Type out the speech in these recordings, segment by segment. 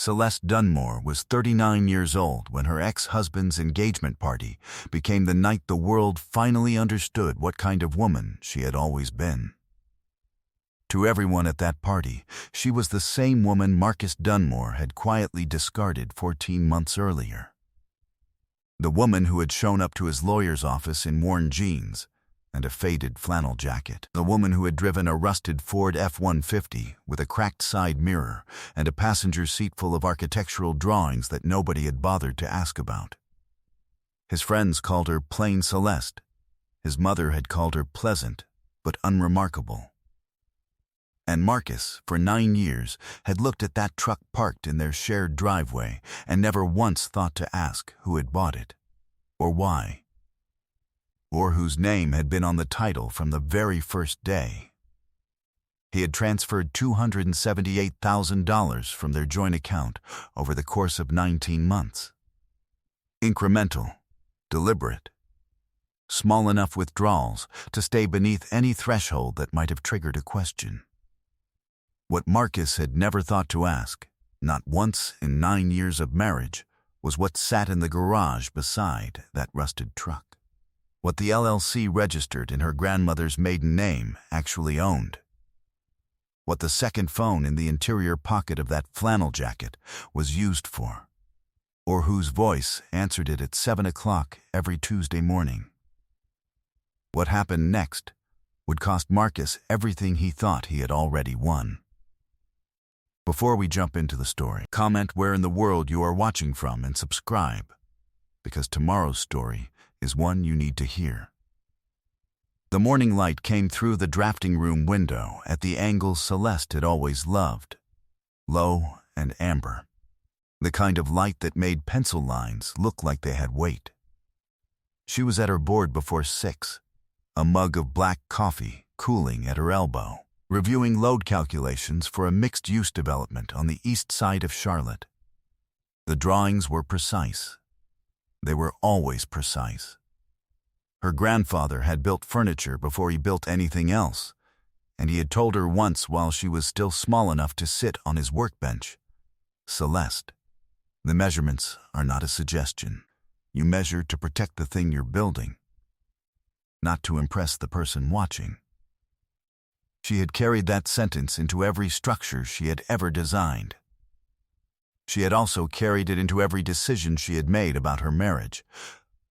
Celeste Dunmore was 39 years old when her ex-husband's engagement party became the night the world finally understood what kind of woman she had always been. To everyone at that party, she was the same woman Marcus Dunmore had quietly discarded 14 months earlier. The woman who had shown up to his lawyer's office in worn jeans and a faded flannel jacket. The woman who had driven a rusted Ford F-150 with a cracked side mirror and a passenger seat full of architectural drawings that nobody had bothered to ask about. His friends called her plain Celeste. His mother had called her pleasant, but unremarkable. And Marcus, for 9 years, had looked at that truck parked in their shared driveway and never once thought to ask who had bought it, or why, or whose name had been on the title from the very first day. He had transferred $278,000 from their joint account over the course of 19 months. Incremental, deliberate, small enough withdrawals to stay beneath any threshold that might have triggered a question. What Marcus had never thought to ask, not once in 9 years of marriage, was what sat in the garage beside that rusted truck. What the LLC registered in her grandmother's maiden name actually owned. What the second phone in the interior pocket of that flannel jacket was used for, or whose voice answered it at 7 o'clock every Tuesday morning. What happened next would cost Marcus everything he thought he had already won. Before we jump into the story, comment where in the world you are watching from and subscribe, because tomorrow's story is one you need to hear. The morning light came through the drafting room window at the angle Celeste had always loved, low and amber, the kind of light that made pencil lines look like they had weight. She was at her board before 6, a mug of black coffee cooling at her elbow, reviewing load calculations for a mixed-use development on the east side of Charlotte. The drawings were precise. They were always precise. Her grandfather had built furniture before he built anything else, and he had told her once while she was still small enough to sit on his workbench, "Celeste, the measurements are not a suggestion. You measure to protect the thing you're building, not to impress the person watching." She had carried that sentence into every structure she had ever designed. She had also carried it into every decision she had made about her marriage,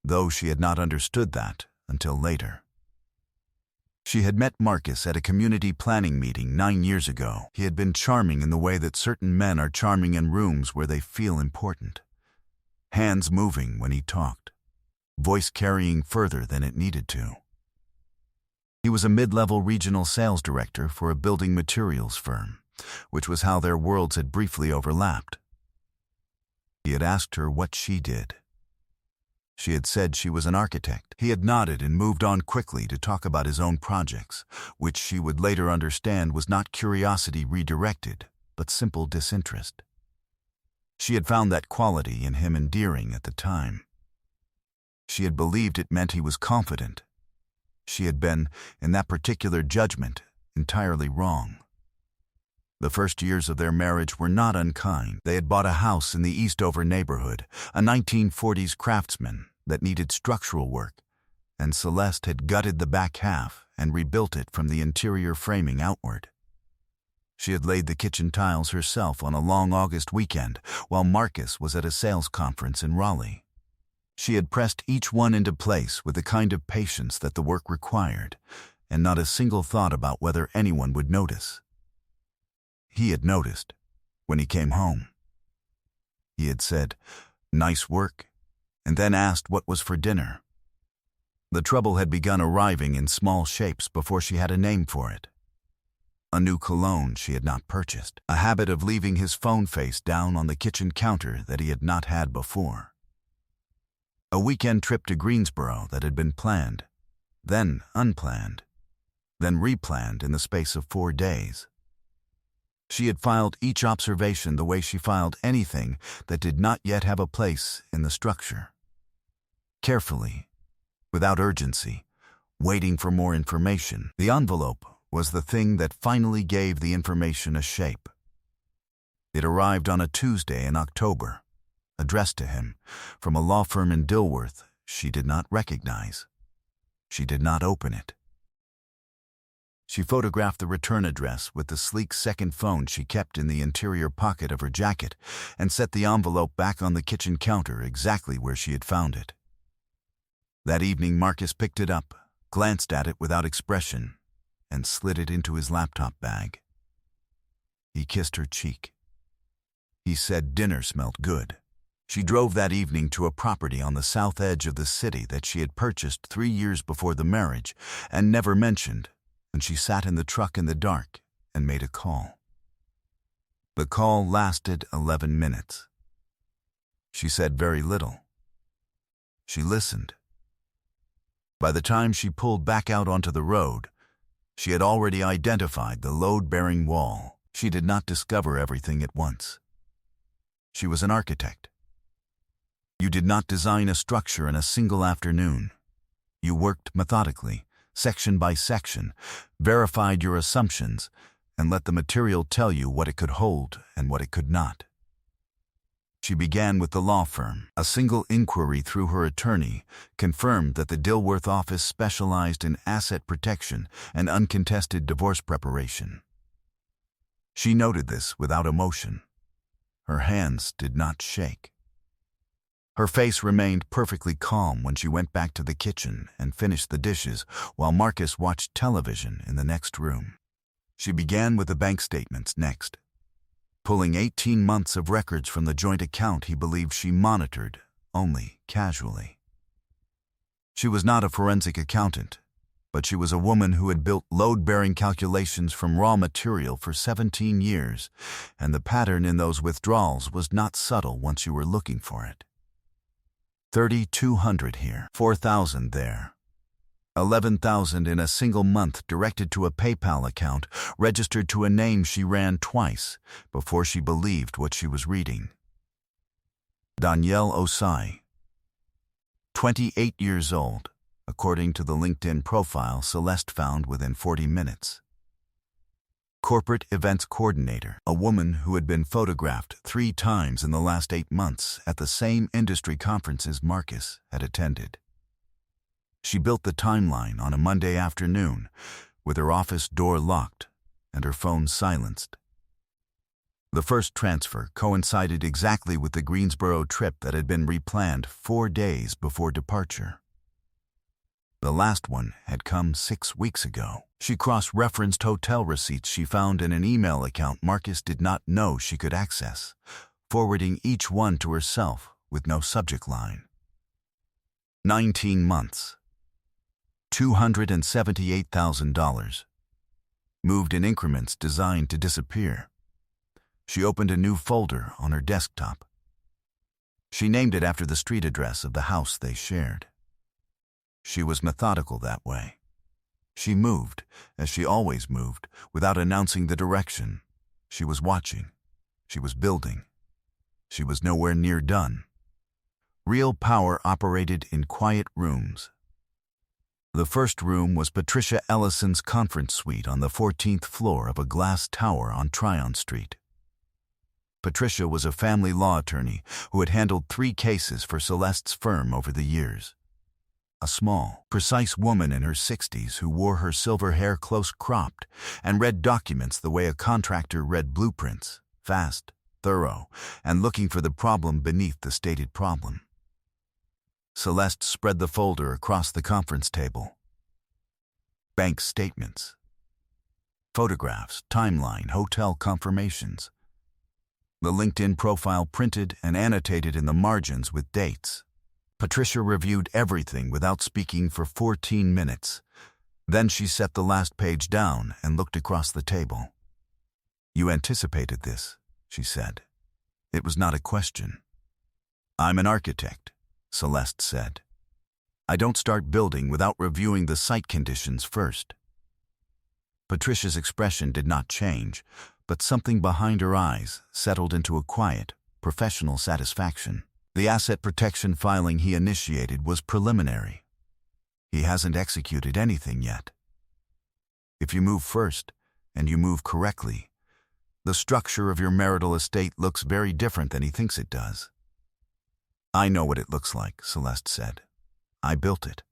though she had not understood that until later. She had met Marcus at a community planning meeting 9 years ago. He had been charming in the way that certain men are charming in rooms where they feel important. Hands moving when he talked, voice carrying further than it needed to. He was a mid-level regional sales director for a building materials firm, which was how their worlds had briefly overlapped. He had asked her what she did. She had said she was an architect. He had nodded and moved on quickly to talk about his own projects, which she would later understand was not curiosity redirected, but simple disinterest. She had found that quality in him endearing at the time. She had believed it meant he was confident. She had been, in that particular judgment, entirely wrong. The first years of their marriage were not unkind. They had bought a house in the Eastover neighborhood, a 1940s craftsman that needed structural work, and Celeste had gutted the back half and rebuilt it from the interior framing outward. She had laid the kitchen tiles herself on a long August weekend while Marcus was at a sales conference in Raleigh. She had pressed each one into place with the kind of patience that the work required, and not a single thought about whether anyone would notice. He had noticed when he came home. He had said, "Nice work," and then asked what was for dinner. The trouble had begun arriving in small shapes before she had a name for it. A new cologne she had not purchased, a habit of leaving his phone face down on the kitchen counter that he had not had before. A weekend trip to Greensboro that had been planned, then unplanned, then replanned in the space of 4 days. She had filed each observation the way she filed anything that did not yet have a place in the structure. Carefully, without urgency, waiting for more information. The envelope was the thing that finally gave the information a shape. It arrived on a Tuesday in October, addressed to him, from a law firm in Dilworth she did not recognize. She did not open it. She photographed the return address with the sleek second phone she kept in the interior pocket of her jacket and set the envelope back on the kitchen counter exactly where she had found it. That evening, Marcus picked it up, glanced at it without expression, and slid it into his laptop bag. He kissed her cheek. He said dinner smelled good. She drove that evening to a property on the south edge of the city that she had purchased 3 years before the marriage and never mentioned, and she sat in the truck in the dark and made a call. The call lasted 11 minutes. She said very little. She listened. By the time she pulled back out onto the road, she had already identified the load-bearing wall. She did not discover everything at once. She was an architect. You did not design a structure in a single afternoon. You worked methodically, section by section, verified your assumptions, and let the material tell you what it could hold and what it could not. She began with the law firm. A single inquiry through her attorney confirmed that the Dilworth office specialized in asset protection and uncontested divorce preparation. She noted this without emotion. Her hands did not shake. Her face remained perfectly calm when she went back to the kitchen and finished the dishes while Marcus watched television in the next room. She began with the bank statements next, pulling 18 months of records from the joint account he believed she monitored only casually. She was not a forensic accountant, but she was a woman who had built load-bearing calculations from raw material for 17 years, and the pattern in those withdrawals was not subtle once you were looking for it. 3,200 here, 4,000 there. 11,000 in a single month directed to a PayPal account registered to a name she ran twice before she believed what she was reading. Danielle Osai, 28 years old, according to the LinkedIn profile Celeste found within 40 minutes. Corporate events coordinator, a woman who had been photographed 3 times in the last 8 months at the same industry conferences Marcus had attended. She built the timeline on a Monday afternoon, with her office door locked and her phone silenced. The first transfer coincided exactly with the Greensboro trip that had been replanned 4 days before departure. The last one had come 6 weeks ago. She cross-referenced hotel receipts she found in an email account Marcus did not know she could access, forwarding each one to herself with no subject line. 19 months. $278,000. Moved in increments designed to disappear. She opened a new folder on her desktop. She named it after the street address of the house they shared. She was methodical that way. She moved, as she always moved, without announcing the direction. She was watching. She was building. She was nowhere near done. Real power operated in quiet rooms. The first room was Patricia Ellison's conference suite on the 14th floor of a glass tower on Tryon Street. Patricia was a family law attorney who had handled 3 cases for Celeste's firm over the years. A small, precise woman in her 60s who wore her silver hair close cropped and read documents the way a contractor read blueprints, fast, thorough, and looking for the problem beneath the stated problem. Celeste spread the folder across the conference table. Bank statements, photographs, timeline, hotel confirmations. The LinkedIn profile printed and annotated in the margins with dates. Patricia reviewed everything without speaking for 14 minutes. Then she set the last page down and looked across the table. "You anticipated this," she said. It was not a question. "I'm an architect," Celeste said. "I don't start building without reviewing the site conditions first." Patricia's expression did not change, but something behind her eyes settled into a quiet, professional satisfaction. The asset protection filing he initiated was preliminary. He hasn't executed anything yet. If you move first, and you move correctly, The structure of your marital estate looks very different than he thinks it does. I know what it looks like, Celeste said. I built it.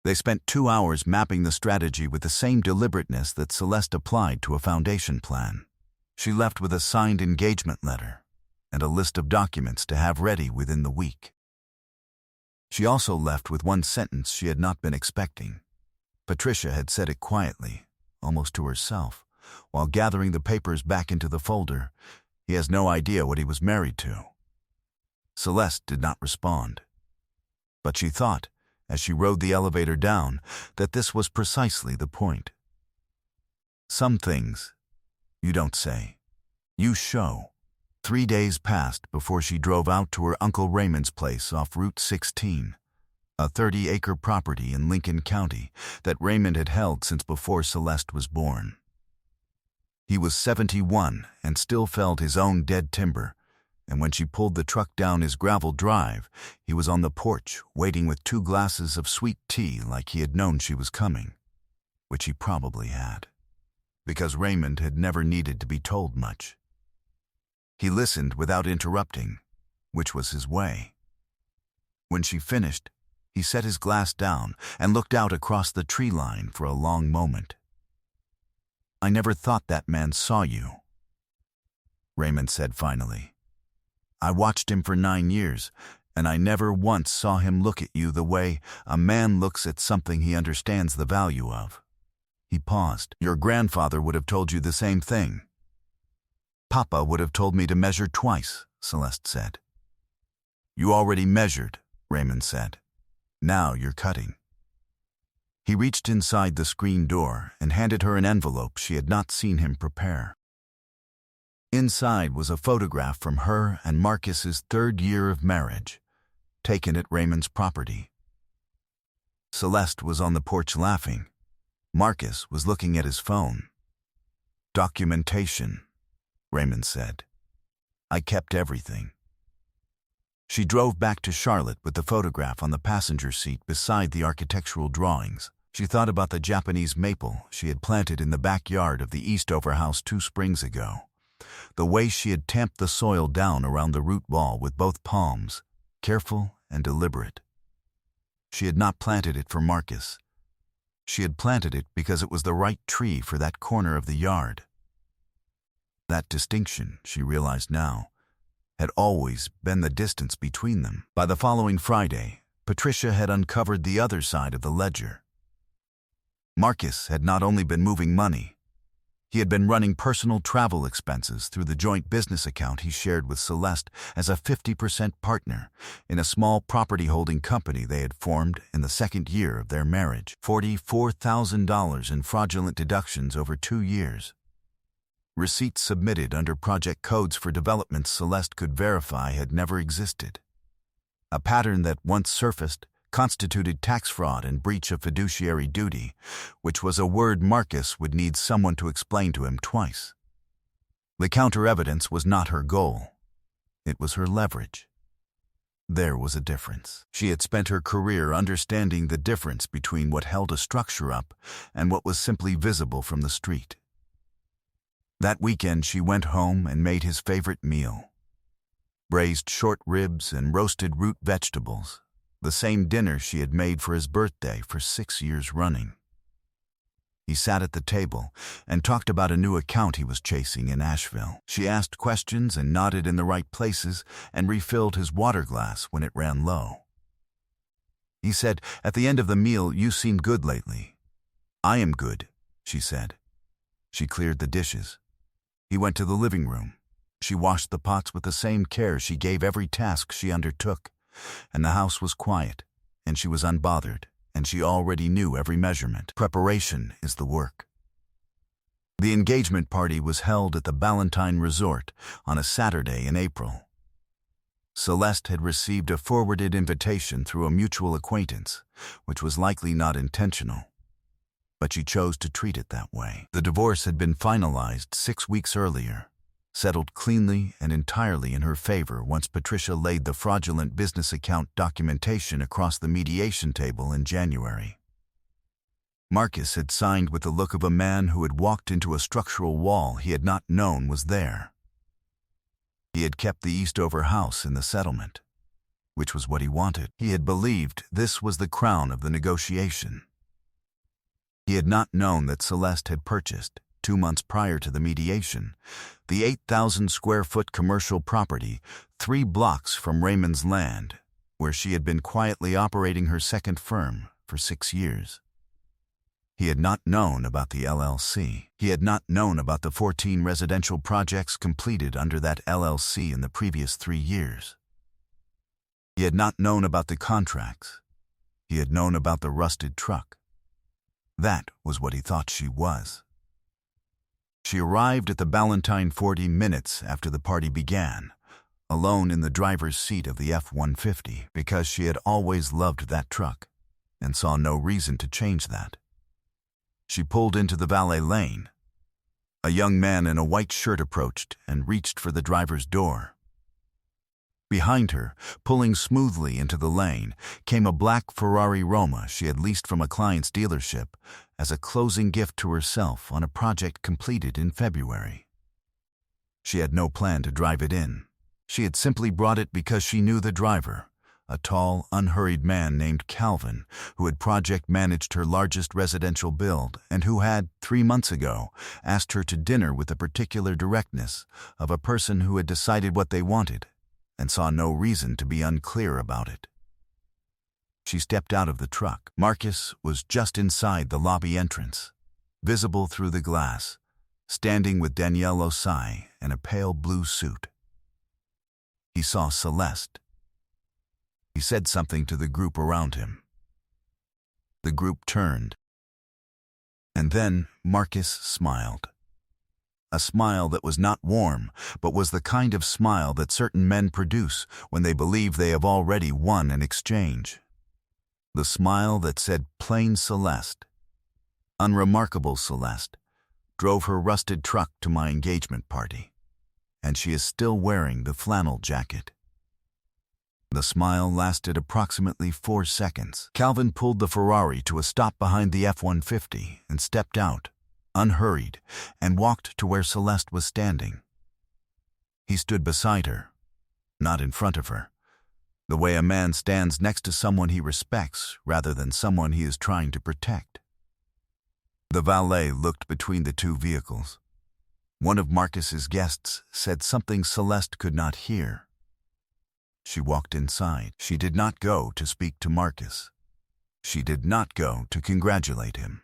They spent 2 hours mapping the strategy with the same deliberateness that Celeste applied to a foundation plan. She left with a signed engagement letter and a list of documents to have ready within the week. She also left with one sentence she had not been expecting. Patricia had said it quietly, almost to herself, while gathering the papers back into the folder. He has no idea what he was married to. Celeste did not respond. But she thought, as she rode the elevator down, that this was precisely the point. Some things you don't say, you show. 3 days passed before she drove out to her Uncle Raymond's place off Route 16, a 30-acre property in Lincoln County that Raymond had held since before Celeste was born. He was 71 and still felled his own dead timber, and when she pulled the truck down his gravel drive, he was on the porch waiting with 2 glasses of sweet tea like he had known she was coming, which he probably had, because Raymond had never needed to be told much. He listened without interrupting, which was his way. When she finished, he set his glass down and looked out across the tree line for a long moment. I never thought that man saw you, Raymond said finally. I watched him for 9 years, and I never once saw him look at you the way a man looks at something he understands the value of. He paused. Your grandfather would have told you the same thing. Papa would have told me to measure twice, Celeste said. You already measured, Raymond said. Now you're cutting. He reached inside the screen door and handed her an envelope she had not seen him prepare. Inside was a photograph from her and Marcus's 3rd year of marriage, taken at Raymond's property. Celeste was on the porch laughing. Marcus was looking at his phone. Documentation, Raymond said. I kept everything. She drove back to Charlotte with the photograph on the passenger seat beside the architectural drawings. She thought about the Japanese maple she had planted in the backyard of the Eastover house 2 springs ago. The way she had tamped the soil down around the root ball with both palms, careful and deliberate. She had not planted it for Marcus. She had planted it because it was the right tree for that corner of the yard. That distinction, she realized now, had always been the distance between them. By the following Friday, Patricia had uncovered the other side of the ledger. Marcus had not only been moving money, he had been running personal travel expenses through the joint business account he shared with Celeste as a 50% partner in a small property holding company they had formed in the 2nd year of their marriage. $44,000 in fraudulent deductions over 2 years. Receipts submitted under project codes for developments Celeste could verify had never existed. A pattern that once surfaced constituted tax fraud and breach of fiduciary duty, which was a word Marcus would need someone to explain to him twice. The counter-evidence was not her goal. It was her leverage. There was a difference. She had spent her career understanding the difference between what held a structure up and what was simply visible from the street. That weekend she went home and made his favorite meal. Braised short ribs and roasted root vegetables, the same dinner she had made for his birthday for 6 years running. He sat at the table and talked about a new account he was chasing in Asheville. She asked questions and nodded in the right places and refilled his water glass when it ran low. He said, "At the end of the meal, you seem good lately." "I am good," she said. She cleared the dishes. He went to the living room. She washed the pots with the same care she gave every task she undertook, and the house was quiet, and she was unbothered, and she already knew every measurement. Preparation is the work. The engagement party was held at the Ballantine Resort on a Saturday in April. Celeste had received a forwarded invitation through a mutual acquaintance, which was likely not intentional, but she chose to treat it that way. The divorce had been finalized 6 weeks earlier, settled cleanly and entirely in her favor once Patricia laid the fraudulent business account documentation across the mediation table in January. Marcus had signed with the look of a man who had walked into a structural wall he had not known was there. He had kept the Eastover house in the settlement, which was what he wanted. He had believed this was the crown of the negotiation. He had not known that Celeste had purchased, 2 months prior to the mediation, the 8,000-square-foot commercial property 3 blocks from Raymond's land, where she had been quietly operating her second firm for 6 years. He had not known about the LLC. He had not known about the 14 residential projects completed under that LLC in the previous 3 years. He had not known about the contracts. He had known about the rusted truck. That was what he thought she was. She arrived at the Ballantine 40 minutes after the party began, alone in the driver's seat of the F-150, because she had always loved that truck and saw no reason to change that. She pulled into the valet lane. A young man in a white shirt approached and reached for the driver's door. Behind her, pulling smoothly into the lane, came a black Ferrari Roma she had leased from a client's dealership as a closing gift to herself on a project completed in February. She had no plan to drive it in. She had simply brought it because she knew the driver, a tall, unhurried man named Calvin, who had project managed her largest residential build and who had, 3 months ago, asked her to dinner with the particular directness of a person who had decided what they wanted and saw no reason to be unclear about it. She stepped out of the truck. Marcus was just inside the lobby entrance, visible through the glass, standing with Danielle Osai in a pale blue suit. He saw Celeste. He said something to the group around him. The group turned. And then Marcus smiled. A smile that was not warm, but was the kind of smile that certain men produce when they believe they have already won an exchange. The smile that said plain Celeste, unremarkable Celeste, drove her rusted truck to my engagement party, and she is still wearing the flannel jacket. The smile lasted approximately 4 seconds. Calvin pulled the Ferrari to a stop behind the F-150 and stepped out, unhurried, and walked to where Celeste was standing. He stood beside her, not in front of her, the way a man stands next to someone he respects rather than someone he is trying to protect. The valet looked between the 2 vehicles. One of Marcus's guests said something Celeste could not hear. She walked inside. She did not go to speak to Marcus. She did not go to congratulate him.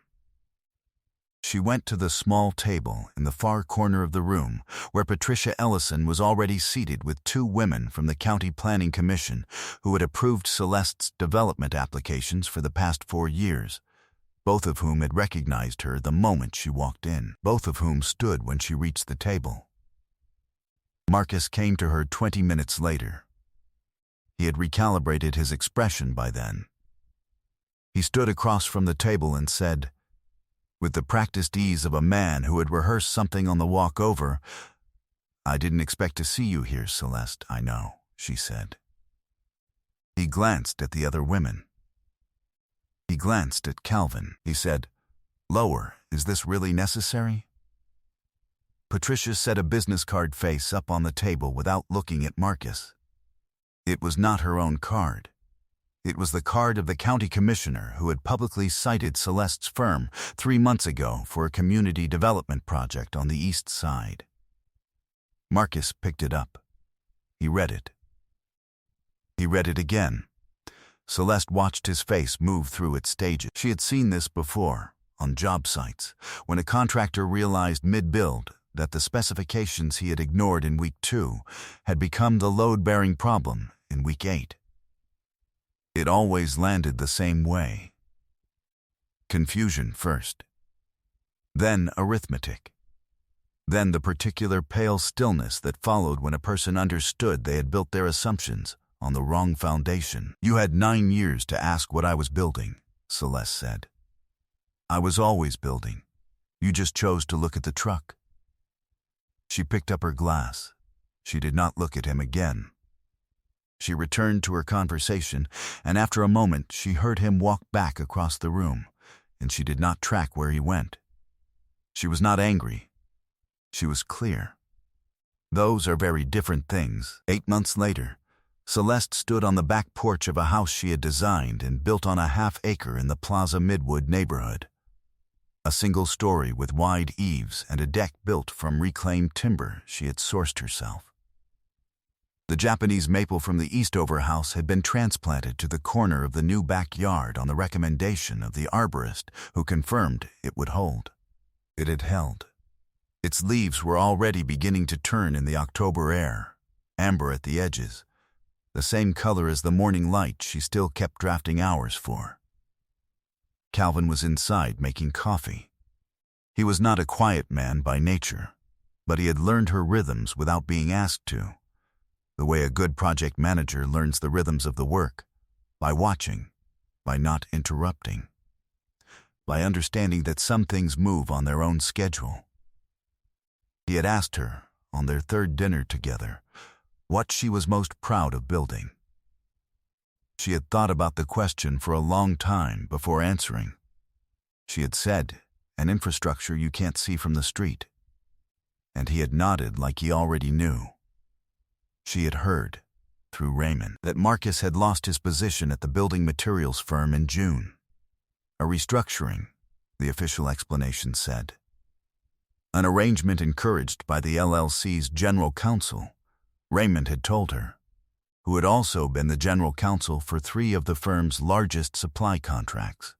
She went to the small table in the far corner of the room where Patricia Ellison was already seated with 2 women from the County Planning Commission who had approved Celeste's development applications for the past 4 years, both of whom had recognized her the moment she walked in, both of whom stood when she reached the table. Marcus came to her 20 minutes later. He had recalibrated his expression by then. He stood across from the table and said, with the practiced ease of a man who had rehearsed something on the walk over, "I didn't expect to see you here, Celeste, I know," she said. He glanced at the other women. He glanced at Calvin. He said, "Lower, is this really necessary?" Patricia set a business card face up on the table without looking at Marcus. It was not her own card. It was the card of the county commissioner who had publicly cited Celeste's firm 3 months ago for a community development project on the east side. Marcus picked it up. He read it. He read it again. Celeste watched his face move through its stages. She had seen this before, on job sites, when a contractor realized mid-build that the specifications he had ignored in week 2 had become the load-bearing problem in week 8. It always landed the same way. Confusion first. Then arithmetic. Then the particular pale stillness that followed when a person understood they had built their assumptions on the wrong foundation. "You had 9 years to ask what I was building," Celeste said. "I was always building. You just chose to look at the truck." She picked up her glass. She did not look at him again. She returned to her conversation, and after a moment she heard him walk back across the room, and she did not track where he went. She was not angry. She was clear. Those are very different things. 8 months later, Celeste stood on the back porch of a house she had designed and built on a half-acre in the Plaza Midwood neighborhood. A single story with wide eaves and a deck built from reclaimed timber she had sourced herself. The Japanese maple from the Eastover house had been transplanted to the corner of the new backyard on the recommendation of the arborist who confirmed it would hold. It had held. Its leaves were already beginning to turn in the October air, amber at the edges, the same color as the morning light she still kept drafting hours for. Calvin was inside making coffee. He was not a quiet man by nature, but he had learned her rhythms without being asked to, the way a good project manager learns the rhythms of the work, by watching, by not interrupting, by understanding that some things move on their own schedule. He had asked her, on their third dinner together, what she was most proud of building. She had thought about the question for a long time before answering. She had said, an infrastructure you can't see from the street. And he had nodded like he already knew. She had heard, through Raymond, that Marcus had lost his position at the building materials firm in June. A restructuring, the official explanation said. An arrangement encouraged by the LLC's general counsel, Raymond had told her, who had also been the general counsel for 3 of the firm's largest supply contracts.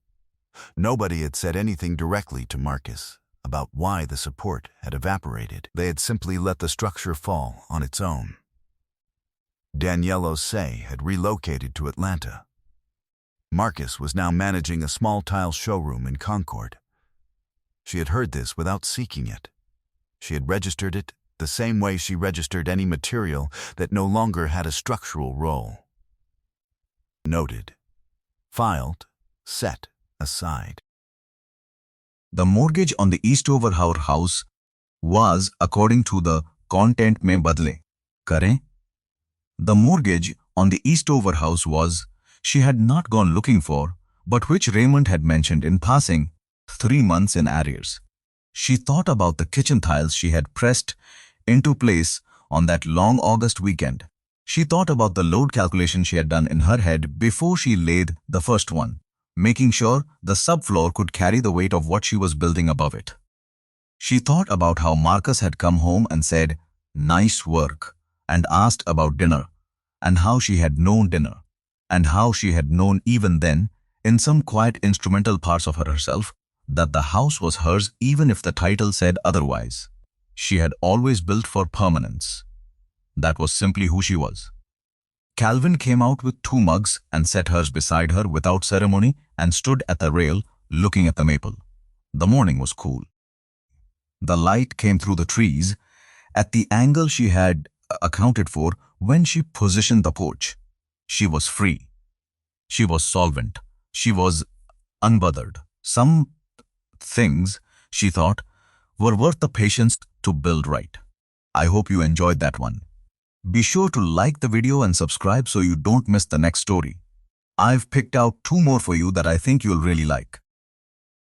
Nobody had said anything directly to Marcus about why the support had evaporated. They had simply let the structure fall on its own. Danielle Say had relocated to Atlanta. Marcus was now managing a small tile showroom in Concord. She had heard this without seeking it. She had registered it the same way she registered any material that no longer had a structural role. Noted. Filed. Set aside. The mortgage on the Eastover house was according to the content में बदले करें. The mortgage on the Eastover house was she had not gone looking for, but which Raymond had mentioned in passing, 3 months in arrears. She thought about the kitchen tiles she had pressed into place on that long August weekend. She thought about the load calculation she had done in her head before she laid the first one, making sure the subfloor could carry the weight of what she was building above it. She thought about how Marcus had come home and said, "Nice work," and asked about dinner, and how she had known dinner, and how she had known even then, in some quiet instrumental parts of herself, that the house was hers even if the title said otherwise. She had always built for permanence. That was simply who she was. Calvin came out with 2 mugs and set hers beside her without ceremony and stood at the rail looking at the maple. The morning was cool. The light came through the trees at the angle she had accounted for when she positioned the porch. She was free. She was solvent. She was unbothered. Some things, she thought, were worth the patience to build right. I hope you enjoyed that one. Be sure to like the video and subscribe so you don't miss the next story. I've picked out 2 more for you that I think you'll really like.